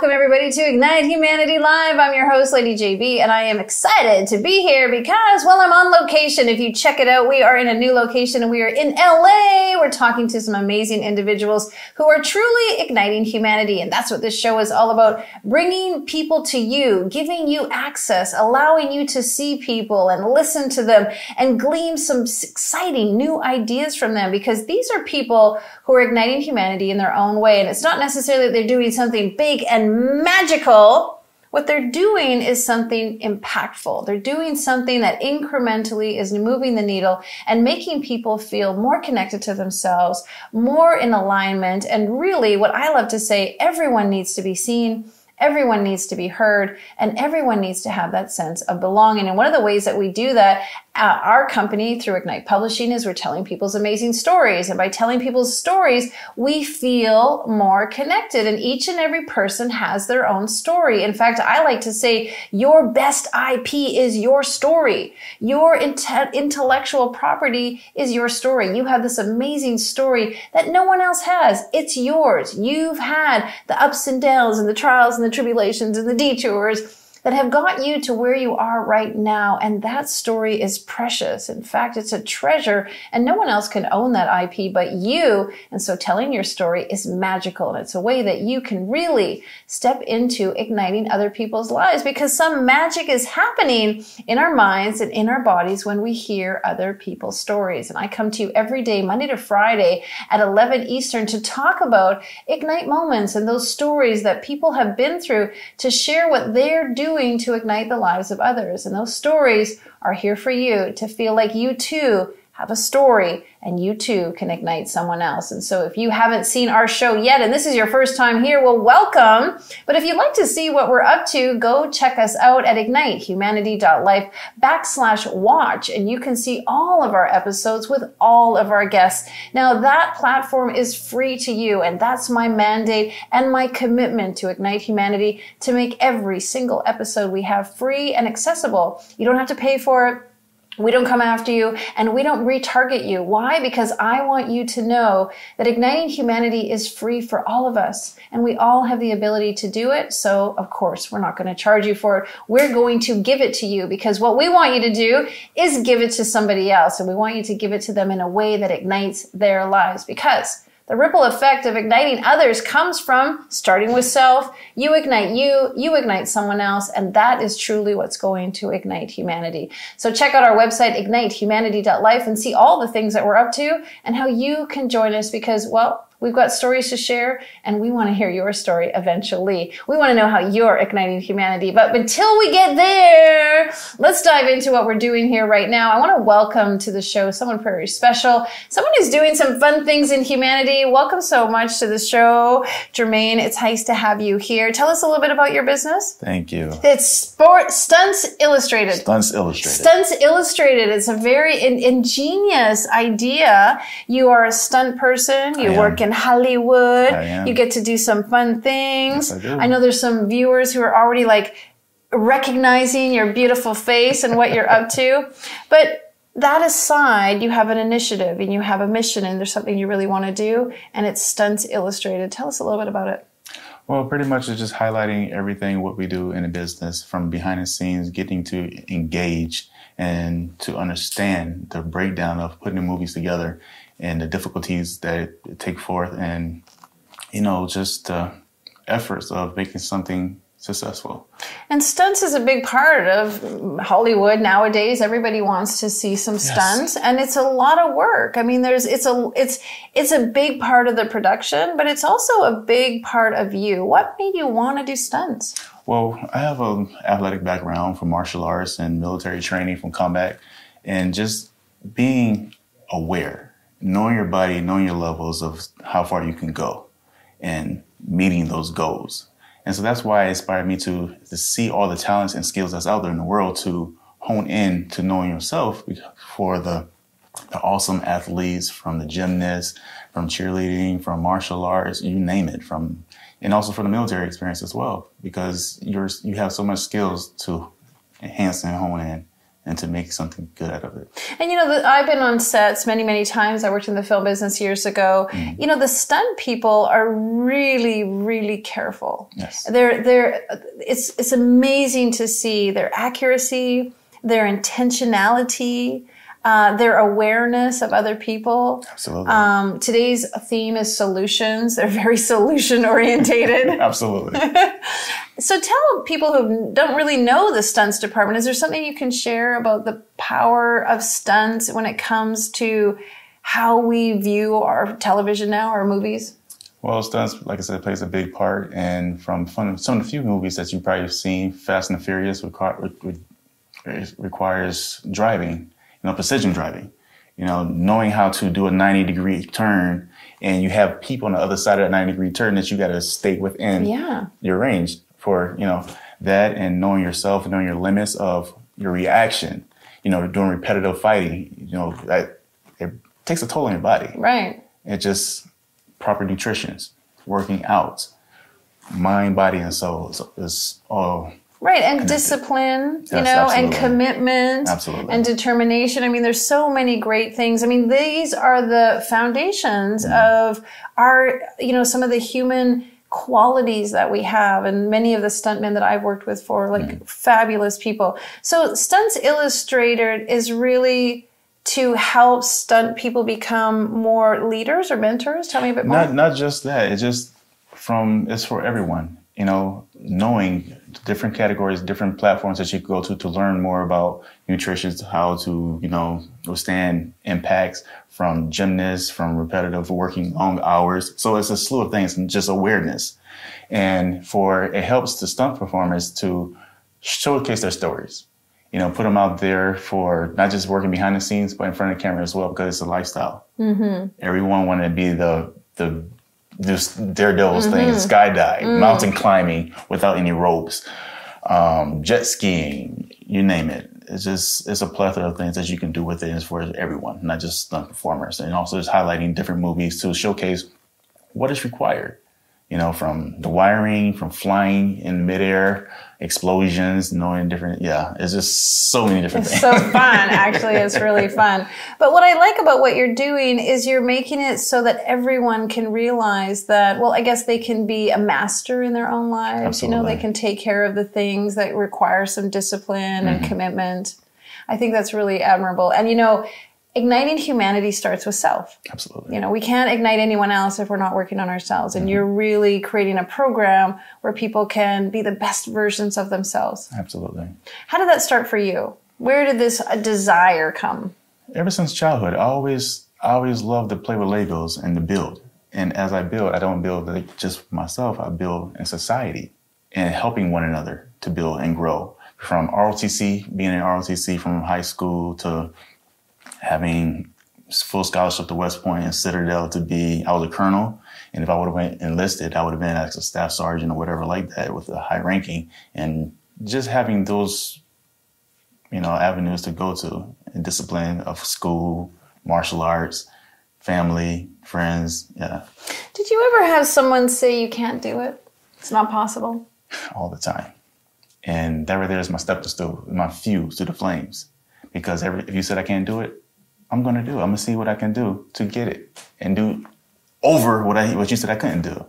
welcome everybody to Ignite Humanity Live. I'm your host, Lady JB, and I am excited to be here because, well, I'm on location. If you check it out, we are in a new location and we are in LA. We're talking to some amazing individuals who are truly igniting humanity, and that's what this show is all about, bringing people to you, giving you access, allowing you to see people and listen to them and glean some exciting new ideas from them, because these are people who are igniting humanity in their own way. And it's not necessarily that they're doing something big and magical. What they're doing is something impactful. They're doing something that incrementally is moving the needle and making people feel more connected to themselves, more in alignment. And really, what I love to say, everyone needs to be seen. Everyone needs to be heard, and everyone needs to have that sense of belonging. And one of the ways that we do that at our company through Ignite Publishing is we're telling people's amazing stories. And by telling people's stories, we feel more connected. And each and every person has their own story. In fact, I like to say your best IP is your story. Your intellectual property is your story. You have this amazing story that no one else has. It's yours. You've had the ups and downs and the trials and the tribulations and the detours that have got you to where you are right now. And that story is precious. In fact, it's a treasure, and no one else can own that IP but you. And so telling your story is magical. And it's a way that you can really step into igniting other people's lives, because some magic is happening in our minds and in our bodies when we hear other people's stories. And I come to you every day, Monday to Friday at 11 Eastern, to talk about Ignite moments and those stories that people have been through, to share what they're doing to ignite the lives of others. And those stories are here for you to feel like you too have a story and you too can ignite someone else. And so if you haven't seen our show yet, and this is your first time here, well, welcome. But if you'd like to see what we're up to, go check us out at ignitehumanity.life/watch, and you can see all of our episodes with all of our guests. Now, that platform is free to you, and that's my mandate and my commitment to Ignite Humanity, to make every single episode we have free and accessible. You don't have to pay for it. We don't come after you, and we don't retarget you. Why? Because I want you to know that Igniting Humanity is free for all of us, and we all have the ability to do it. So, of course, we're not going to charge you for it. We're going to give it to you, because what we want you to do is give it to somebody else, and we want you to give it to them in a way that ignites their lives, because the ripple effect of igniting others comes from starting with self. You ignite you ignite someone else, and that is truly what's going to ignite humanity. So check out our website, ignitehumanity.life, and see all the things that we're up to and how you can join us, because, well, we've got stories to share, and we want to hear your story eventually. We want to know how you're igniting humanity. But until we get there, let's dive into what we're doing here right now. I want to welcome to the show someone very special, someone who's doing some fun things in humanity. Welcome so much to the show, Jermaine. It's nice to have you here. Tell us a little bit about your business. Thank you. It's Stunts Illustrated. Stunts Illustrated. Stunts Illustrated. It's a very ingenious idea. You are a stunt person. You work in Hollywood. You get to do some fun things. Yes, I do. I know there's some viewers who are already like recognizing your beautiful face and what you're up to. But that aside, you have an initiative and you have a mission, and there's something you really want to do, and it's Stunts Illustrated. Tell us a little bit about it. Well, pretty much it's just highlighting everything what we do in a business, from behind the scenes, getting to engage and to understand the breakdown of putting the movies together and the difficulties that it take forth, and, you know, just the efforts of making something successful. And stunts is a big part of Hollywood nowadays. Everybody wants to see some stunts, and it's a lot of work. I mean, it's a big part of the production, but it's also a big part of you. What made you want to do stunts? Well, I have an athletic background from martial arts and military training from combat, and just being aware, knowing your body, knowing your levels of how far you can go and meeting those goals. And so that's why it inspired me to see all the talents and skills that's out there in the world, to hone in to knowing yourself, for the awesome athletes, from the gymnasts, from cheerleading, from martial arts, you name it, and also for the military experience as well, because you have so much skills to enhance and hone in and to make something good out of it. And, you know, I've been on sets many, many times. I worked in the film business years ago. You know, the stunt people are really, really careful. Yes. It's amazing to see their accuracy, their intentionality, their awareness of other people. Absolutely. Today's theme is solutions. They're very solution orientated. Absolutely. So tell people who don't really know the stunts department, is there something you can share about the power of stunts when it comes to how we view our television now, our movies? Well, stunts, like I said, plays a big part. And from some of the few movies that you've probably seen, Fast and the Furious requires driving, precision driving. Knowing how to do a 90-degree turn, and you have people on the other side of that 90-degree turn that you got to stay within your range for, that, and knowing yourself, knowing your limits of your reaction, doing repetitive fighting, that it takes a toll on your body. Right. It just proper nutrition, working out, mind, body, and soul is all. Right, and discipline, Yes, absolutely. and commitment, Absolutely. and determination. I mean, there's so many great things. I mean, these are the foundations of our, some of the human qualities that we have, and many of the stuntmen that I've worked with for, fabulous people. So Stunts Illustrated is really to help stunt people become more leaders or mentors. Tell me a bit more. Not just that. It's for everyone. Knowing different categories, different platforms that you can go to learn more about nutrition, how to, withstand impacts from gymnasts, from repetitive working long hours. So it's a slew of things and just awareness. And it helps the stunt performers to showcase their stories, put them out there for not just working behind the scenes, but in front of the camera as well, because it's a lifestyle. Mm-hmm. Everyone wanted to be the daredevils things, skydive, mountain climbing without any ropes, jet skiing, you name it. It's a plethora of things that you can do with it. It's for everyone, not just stunt performers. And also just highlighting different movies to showcase what is required, from the wiring, from flying in midair, explosions, knowing different, it's just so many different things. It's so fun, actually. It's really fun. But what I like about what you're doing is you're making it so that everyone can realize that, well, I guess they can be a master in their own lives. Absolutely. They can take care of the things that require some discipline and commitment. I think that's really admirable. And, igniting humanity starts with self. Absolutely. We can't ignite anyone else if we're not working on ourselves. And you're really creating a program where people can be the best versions of themselves. Absolutely. How did that start for you? Where did this desire come? Ever since childhood, I always loved to play with Legos and to build. And as I build, I don't build just for myself. I build in society and helping one another to build and grow. From ROTC, being in ROTC from high school to having full scholarship to West Point and Citadel I was a colonel. And if I would have been enlisted, I would have been as a staff sergeant or whatever like that with a high ranking. And just having those, avenues to go to, and discipline of school, martial arts, family, friends. Yeah. Did you ever have someone say you can't do it? It's not possible? All the time. And that right there is my step to stove, my fuse to the flames. Because if you said I can't do it, I'm going to do it. I'm going to see what I can do to get it and do over what you said I couldn't do.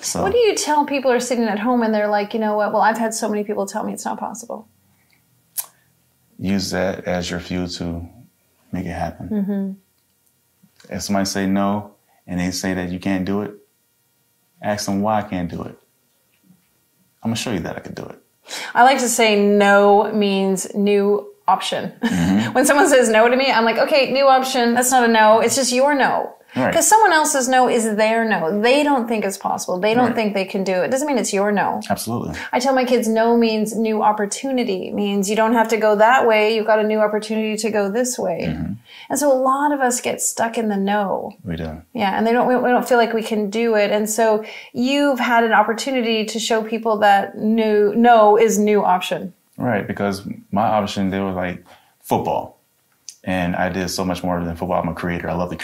So, what do you tell people who are sitting at home and they're like, you know what? Well, I've had so many people tell me it's not possible. Use that as your fuel to make it happen. Mm-hmm. If somebody say no and they say that you can't do it, ask them why I can't do it. I'm going to show you that I can do it. I like to say no means new option. Mm-hmm. When someone says no to me, I'm like, okay, new option. That's not a no. It's just your no. Because Right. someone else's no is their no. They don't think it's possible. They don't think they can do it. Doesn't mean it's your no. Absolutely. I tell my kids no means new opportunity. Means you don't have to go that way. You've got a new opportunity to go this way. Mm-hmm. And so a lot of us get stuck in the no. We do. Yeah, and we don't feel like we can do it. And so you've had an opportunity to show people that no is new option. Right, because my option, they were like football. And I did so much more than football. I'm a creator. I love to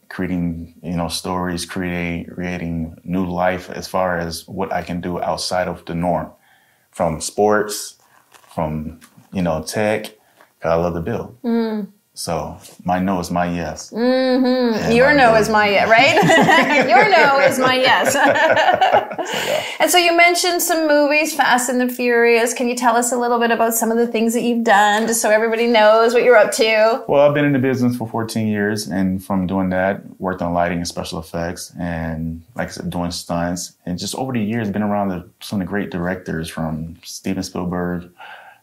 creating, stories, creating new life as far as what I can do outside of the norm, from sports, from, tech, because I love to build. So my no is my yes. Your no is my yes, right? Your no is my yes. And so you mentioned some movies, Fast and the Furious. Can you tell us a little bit about some of the things that you've done, just so everybody knows what you're up to? Well, I've been in the business for 14 years, and from doing that, worked on lighting and special effects, and like I said, doing stunts. And just over the years, been around some of the great directors from Steven Spielberg,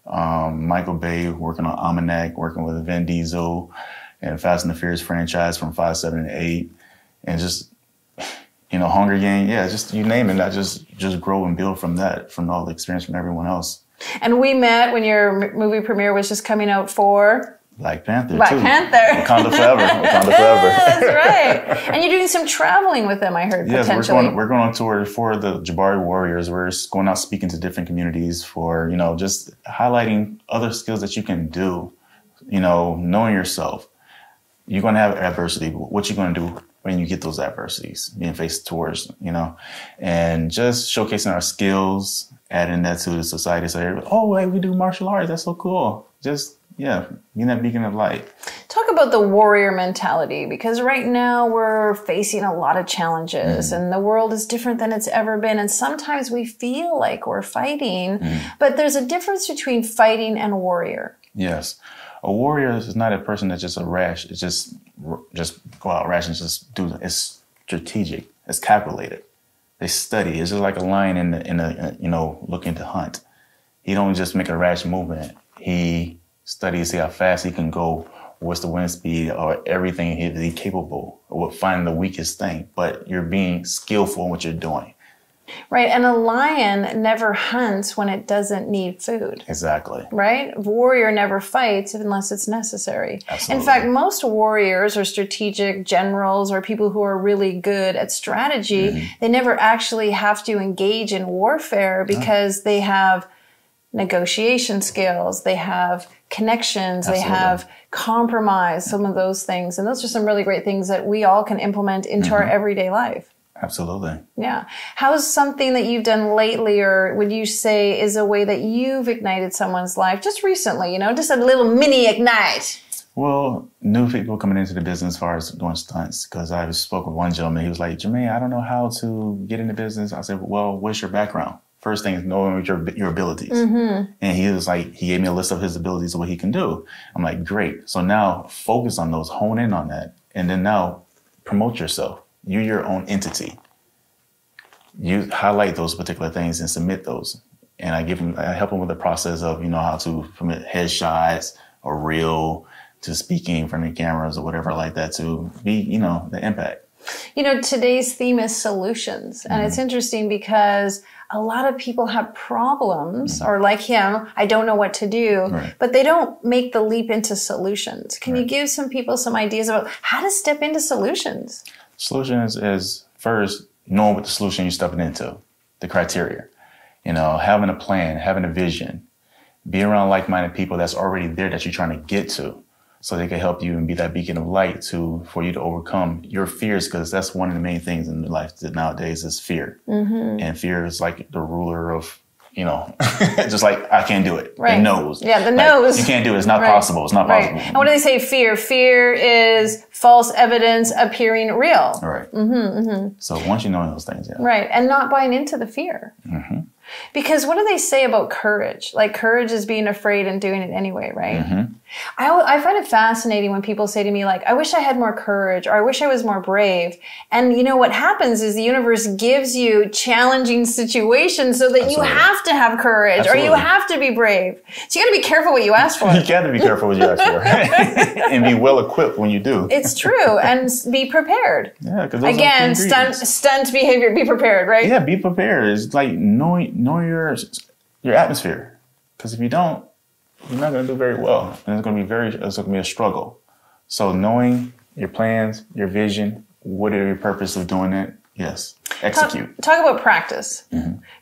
Michael Bay, working on Almanac, working with Vin Diesel, and Fast and the Furious franchise from 5, 7, and 8, and just, you know, Hunger Games, yeah, just you name it. I just grow and build from that, from all the experience from everyone else. And we met when your movie premiere was just coming out for Black Panther. Wakanda Forever. Wakanda Forever. That's right. And you're doing some traveling with them, I heard, yes, potentially. We're going on tour for the Jabari Warriors. We're going out speaking to different communities for, you know, just highlighting other skills that you can do, you know, knowing yourself. You're going to have adversity, but what you're going to do when you get those adversities, being faced towards, you know, and just showcasing our skills, adding that to the society. So, oh, hey, we do martial arts. That's so cool. Just, yeah, being that beacon of light. Talk about the warrior mentality, because right now we're facing a lot of challenges and the world is different than it's ever been. And sometimes we feel like we're fighting, but there's a difference between fighting and warrior. Yes. A warrior is not a person that's just a rash. It's just go out rash and just do it. It's strategic. It's calculated. They study. It's just like a lion in a you know, looking to hunt. He don't just make a rash movement. He studies, see how fast he can go, what's the wind speed, or everything he's capable of finding the weakest thing. But you're being skillful in what you're doing. Right, and a lion never hunts when it doesn't need food. Exactly. Right? A warrior never fights unless it's necessary. Absolutely. In fact, most warriors or strategic generals or people who are really good at strategy, they never actually have to engage in warfare because they have negotiation skills, they have connections, they have compromise, some of those things. And those are some really great things that we all can implement into our everyday life. Absolutely. Yeah. How's something that you've done lately, or would you say is a way that you've ignited someone's life just recently, you know, just a little mini ignite? Well, new people coming into the business as far as doing stunts, because I spoke with one gentleman. He was like, Jermaine, I don't know how to get into business. I said, well, what's your background? First thing is knowing your abilities. And he was like, he gave me a list of his abilities of what he can do. I'm like, great. So now focus on those, hone in on that. And then now promote yourself. You're your own entity. You highlight those particular things and submit those. And I help him with the process of, you know, how to permit headshots or reel to speaking in front of cameras or whatever like that to be, you know, the impact. You know, today's theme is solutions. And it's interesting because a lot of people have problems, or like him, I don't know what to do, but they don't make the leap into solutions. Can you give some people some ideas about how to step into solutions? Solutions is first knowing what the solution you're stepping into, the criteria. You know, having a plan, having a vision, be around like-minded people that's already there that you're trying to get to, so they can help you and be that beacon of light for you to overcome your fears, because that's one of the main things in life nowadays is fear. And fear is like the ruler of, you know, just like, I can't do it. The nose. Yeah, the like, nose. You can't do it. It's not possible. It's not possible. And what do they say? Fear. Fear is false evidence appearing real. Right. So once you know those things, Right. And not buying into the fear. Because what do they say about courage? Like, courage is being afraid and doing it anyway, right? I find it fascinating when people say to me, like, I wish I had more courage, or I wish I was more brave. And you know, what happens is the universe gives you challenging situations so that you have to have courage, or you have to be brave. So you got to be careful what you ask for. You got to be careful what you ask for. And be well equipped when you do. It's true. And be prepared. Yeah, because again, stunt behavior, be prepared, right? Yeah, be prepared. It's like knowing your atmosphere. Because if you don't, you're not going to do very well. And it's going to be a struggle. So knowing your plans, your vision, what are your purpose of doing it? Yes. Execute. Talk about practice.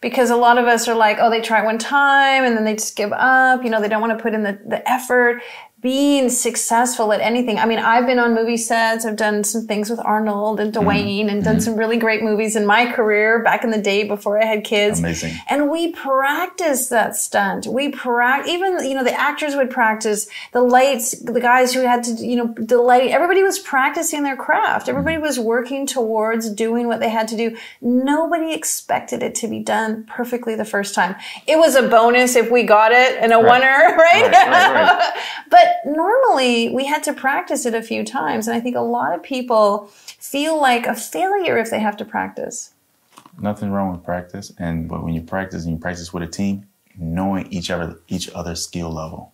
Because a lot of us are like, oh, they try one time and then they just give up. You know, they don't want to put in the effort. being successful at anything. I mean, I've been on movie sets. I've done some things with Arnold and Dwayne and done some really great movies in my career back in the day before I had kids. Amazing. And we practiced that stunt. Even, the actors would practice the lights, the guys who had to, the lighting. Everybody was practicing their craft. Everybody was working towards doing what they had to do. Nobody expected it to be done perfectly the first time. It was a bonus if we got it and a winner, right? Right. But normally we had to practice it a few times. And I think a lot of people feel like a failure if they have to practice. Nothing wrong with practice. But when you practice and you practice with a team, knowing each other's skill level.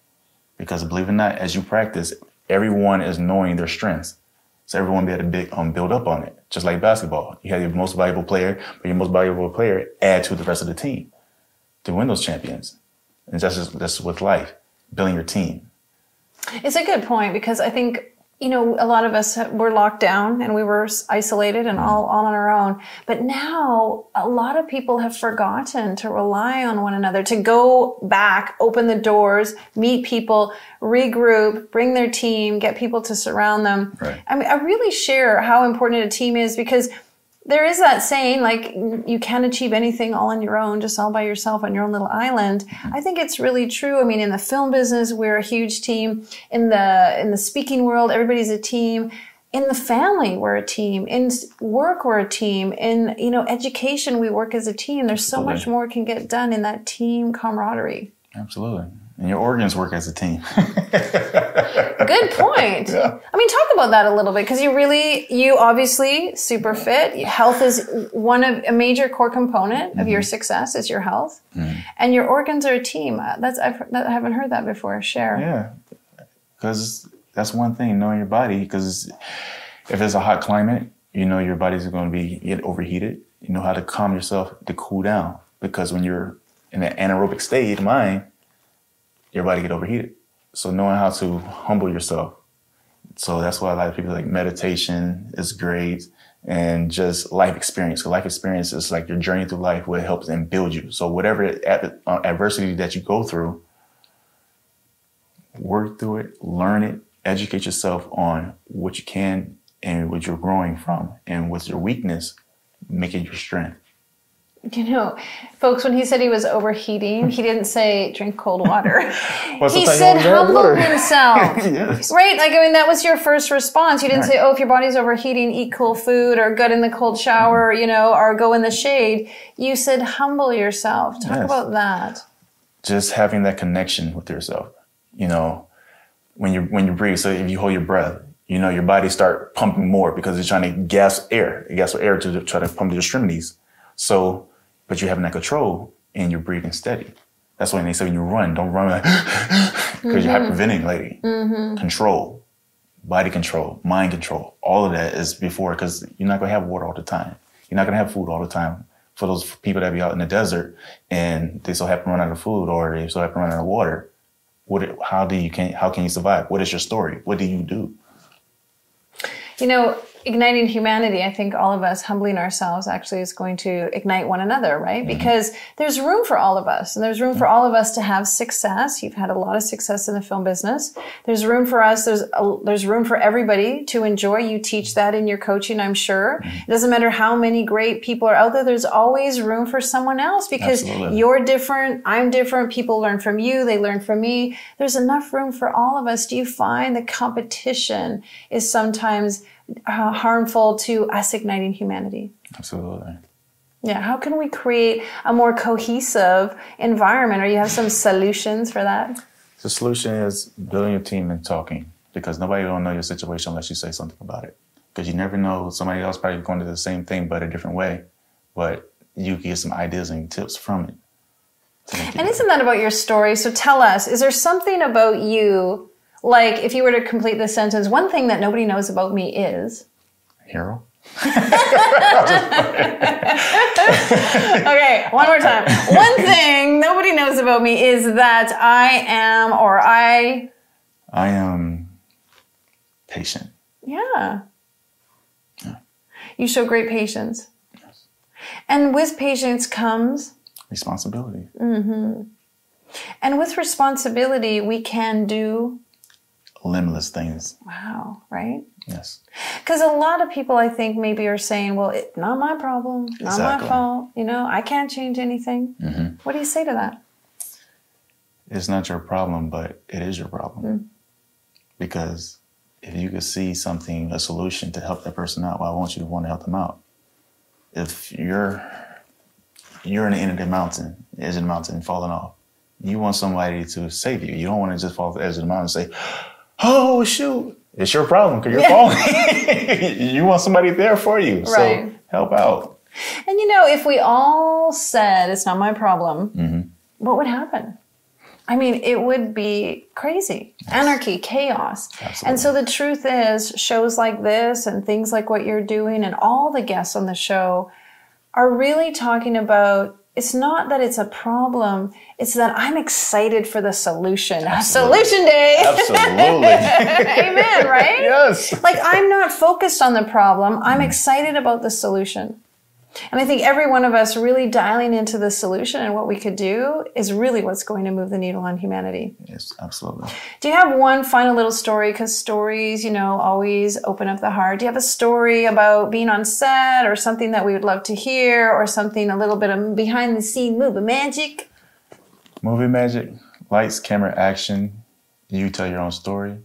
Because believe it or not, as you practice, everyone is knowing their strengths. So everyone be able to build up on it. Just like basketball. You have your most valuable player, but your most valuable player add to the rest of the team to win those champions. And that's with life, building your team. It's a good point because I think, a lot of us were locked down and we were isolated and all on our own. But now a lot of people have forgotten to rely on one another, to go back, open the doors, meet people, regroup, bring their team, get people to surround them. Right. I mean, I really share how important a team is because there is that saying, like, you can't achieve anything all on your own, just all by yourself on your own little island. I think it's really true. I mean, in the film business, we're a huge team. In the speaking world, everybody's a team. In the family, we're a team. In work, we're a team. In, education, we work as a team. There's so much more can get done in that team camaraderie. Absolutely. And your organs work as a team. Good point. Yeah. I mean, talk about that a little bit because you obviously super fit. Health is a major core component of your success is your health, and your organs are a team. I haven't heard that before. Share. Yeah, because that's one thing, knowing your body. Because if it's a hot climate, your body's going to get overheated. You know how to calm yourself to cool down. Because when you're in an anaerobic state of mind, your body get overheated. So knowing how to humble yourself. So that's why a lot of people like meditation is great and just life experience. So life experience is like your journey through life where it helps and build you. So whatever adversity that you go through, work through it, learn it, educate yourself on what you can and what you're growing from and what's your weakness, make it your strength. Folks, when he said he was overheating, he didn't say drink cold water. He said humble himself. Yes. Right? That was your first response. You didn't say, if your body's overheating, eat cool food or get in the cold shower, or go in the shade. You said humble yourself. Talk about that. Just having that connection with yourself. When you breathe, so if you hold your breath, your body start pumping more because it's trying to gasp air to try to pump the extremities. So, but you're having that control and you're breathing steady. That's why they say when you run, don't run like, because you're hyperventilating. Control, body control, mind control, all of that is before, because you're not going to have water all the time. You're not going to have food all the time. For those people that be out in the desert and they so happen to run out of food or they so happen to run out of water, how can you survive? What is your story? What do you do? Igniting humanity, I think all of us humbling ourselves actually is going to ignite one another, right? Because there's room for all of us, and there's room for all of us to have success. You've had a lot of success in the film business. There's room for us. There's room for everybody to enjoy. You teach that in your coaching, I'm sure. It doesn't matter how many great people are out there. There's always room for someone else because you're different. I'm different. People learn from you. They learn from me. There's enough room for all of us. Do you find the competition is sometimes harmful to us igniting humanity? Absolutely. Yeah. How can we create a more cohesive environment? Or you have some solutions for that? The solution is building your team and talking, because nobody will know your situation unless you say something about it. Because you never know, somebody else probably going to do the same thing but a different way. But you can get some ideas and tips from it. And isn't that about your story? So tell us, is there something about you? Like, if you were to complete this sentence, one thing that nobody knows about me is... Hero. Okay, one more time. One thing nobody knows about me is that I am patient. Yeah. You show great patience. Yes. And with patience comes... responsibility. And with responsibility, we can do... limitless things. Wow, right? Yes. Because a lot of people, I think, maybe are saying, well, it's not my problem, not my fault. You know, I can't change anything. Mm-hmm. What do you say to that? It's not your problem, but it is your problem. Because if you could see something, a solution to help that person out, why won't you want to help them out? If you're in the end of the mountain, edge of the mountain, falling off, you want somebody to save you. You don't want to just fall off the edge of the mountain and say, oh, shoot. It's your problem because you're falling. You want somebody there for you. Right. So help out. And you know, if we all said it's not my problem, what would happen? I mean, it would be crazy. Yes. Anarchy, chaos. Absolutely. And so the truth is, shows like this and things like what you're doing and all the guests on the show are really talking about, it's not that it's a problem, it's that I'm excited for the solution. Absolutely. Solution day. Absolutely. Amen, right? Yes. Like, I'm not focused on the problem. I'm excited about the solution. And I think every one of us really dialing into the solution and what we could do is really what's going to move the needle on humanity. Yes, absolutely. Do you have one final little story? Because stories, you know, always open up the heart. Do you have a story about being on set or something that we would love to hear or something a little bit of behind the scene movie magic? Movie magic, lights, camera, action. You tell your own story.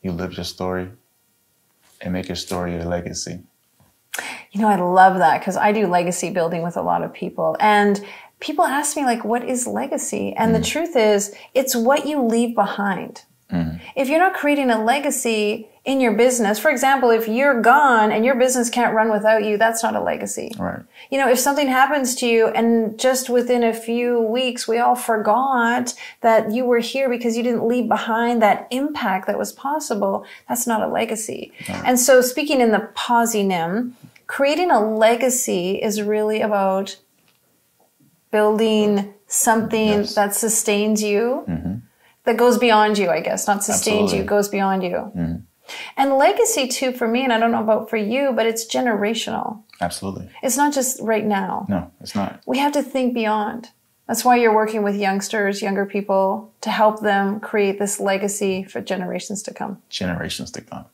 You live your story and make your story your legacy. You know, I love that because I do legacy building with a lot of people. And people ask me, like, what is legacy? And the truth is, it's what you leave behind. If you're not creating a legacy in your business, for example, if you're gone and your business can't run without you, that's not a legacy. Right. You know, if something happens to you and just within a few weeks, we all forgot that you were here because you didn't leave behind that impact that was possible, that's not a legacy. Right. And so speaking in the posinem, creating a legacy is really about building something that sustains you, that goes beyond you, I guess, not sustains you, goes beyond you. And legacy too, for me, and I don't know about for you, but it's generational. Absolutely. It's not just right now. No, it's not. We have to think beyond. That's why you're working with youngsters, younger people, to help them create this legacy for generations to come. Generations to come.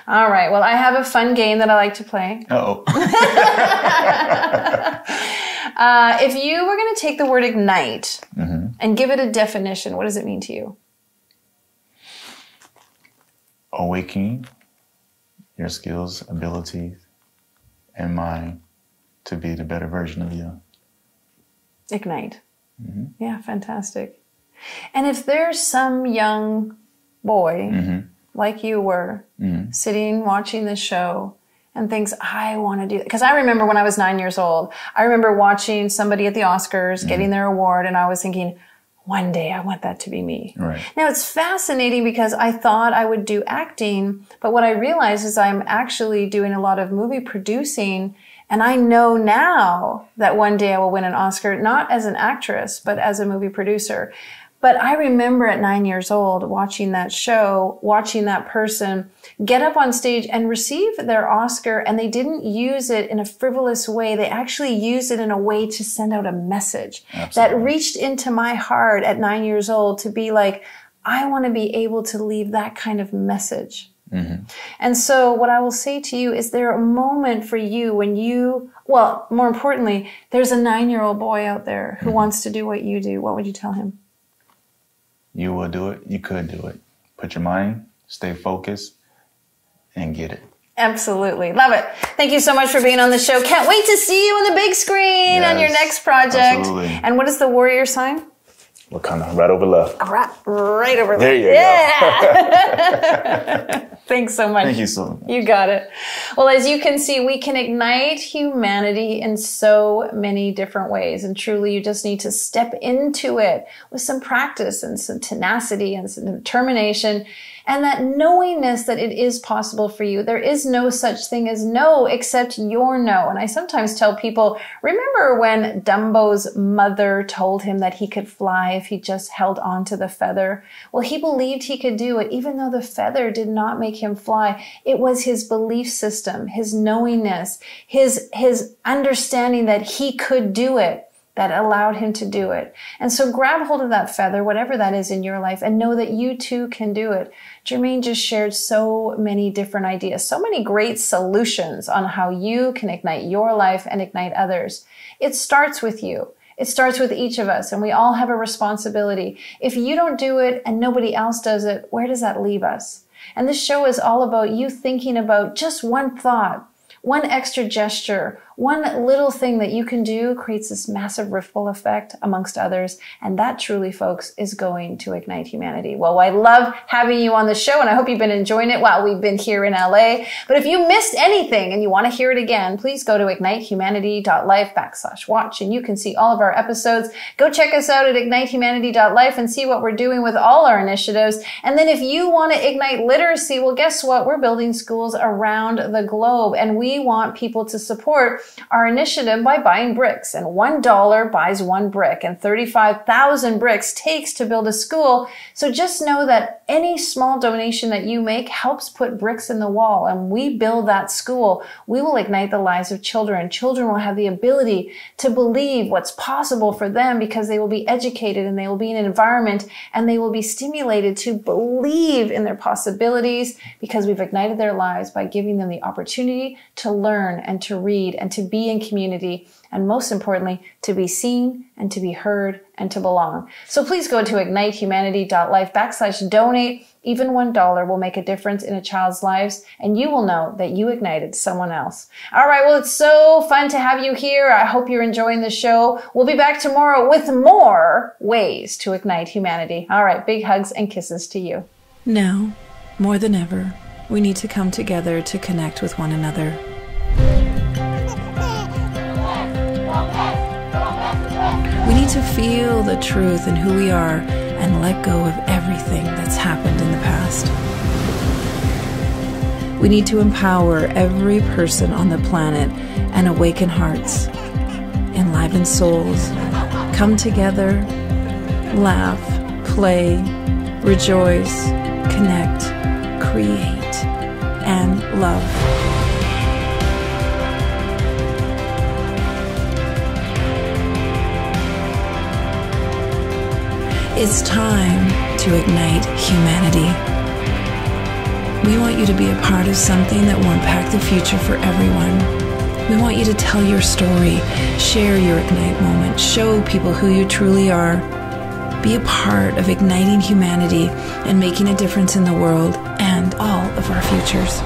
All right. Well, I have a fun game that I like to play. Uh-oh. If you were going to take the word ignite and give it a definition, what does it mean to you? Awakening your skills, abilities, and mind to be the better version of you. Ignite. Yeah, fantastic. And if there's some young boy like you were sitting watching this show and thinks, I want to do it. Because I remember when I was 9 years old, I remember watching somebody at the Oscars getting their award, and I was thinking, one day I want that to be me. Right. Now it's fascinating because I thought I would do acting, but what I realized is I'm actually doing a lot of movie producing, and I know now that one day I will win an Oscar, not as an actress, but as a movie producer. But I remember at 9 years old watching that show, watching that person get up on stage and receive their Oscar, and they didn't use it in a frivolous way. They actually used it in a way to send out a message that reached into my heart at 9 years old to be like, I want to be able to leave that kind of message. And so what I will say to you is there a moment for you when you, well, more importantly, there's a 9-year-old boy out there who wants to do what you do. What would you tell him? You will do it. You could do it. Put your mind, stay focused, and get it. Absolutely. Love it. Thank you so much for being on the show. Can't wait to see you on the big screen on your next project. Absolutely. And what is the warrior sign? What kind of? Right over left. Right over left. There you go. Thanks so much. Thank you so much. You got it. Well, as you can see, we can ignite humanity in so many different ways. And truly, you just need to step into it with some practice and some tenacity and some determination and that knowingness that it is possible for you. There is no such thing as no except your no. And I sometimes tell people, remember when Dumbo's mother told him that he could fly if he just held on to the feather? Well, he believed he could do it, even though the feather did not make him fly. It was his belief system, his knowingness, his understanding that he could do it that allowed him to do it. And so grab hold of that feather, whatever that is in your life, and know that you too can do it. Jermaine just shared so many different ideas, so many great solutions on how you can ignite your life and ignite others. It starts with you. It starts with each of us, and we all have a responsibility. If you don't do it and nobody else does it, where does that leave us? And this show is all about you thinking about just one thought, one extra gesture, one little thing that you can do creates this massive ripple effect amongst others. And that truly, folks, is going to ignite humanity. Well, I love having you on the show, and I hope you've been enjoying it while we've been here in LA. But if you missed anything and you want to hear it again, please go to ignitehumanity.life/watch, and you can see all of our episodes. Go check us out at ignitehumanity.life and see what we're doing with all our initiatives. And then if you want to ignite literacy, well, guess what? We're building schools around the globe, and we want people to support our initiative by buying bricks. And $1 buys one brick, and 35,000 bricks takes to build a school. So just know that any small donation that you make helps put bricks in the wall, and we build that school. We will ignite the lives of children. Children will have the ability to believe what's possible for them because they will be educated, and they will be in an environment, and they will be stimulated to believe in their possibilities because we've ignited their lives by giving them the opportunity to learn and to read and to be in community, and most importantly, to be seen and to be heard and to belong. So please go to ignitehumanity.life/donate. Even $1 will make a difference in a child's lives, and you will know that you ignited someone else. All right, well, it's so fun to have you here. I hope you're enjoying the show. We'll be back tomorrow with more ways to ignite humanity. All right, big hugs and kisses to you. Now, more than ever, we need to come together to connect with one another. We need to feel the truth in who we are and let go of everything that's happened in the past. We need to empower every person on the planet and awaken hearts, enliven souls, come together, laugh, play, rejoice, connect, create, and love. It's time to ignite humanity. We want you to be a part of something that will impact the future for everyone. We want you to tell your story, share your Ignite moment, show people who you truly are. Be a part of igniting humanity and making a difference in the world and all of our futures.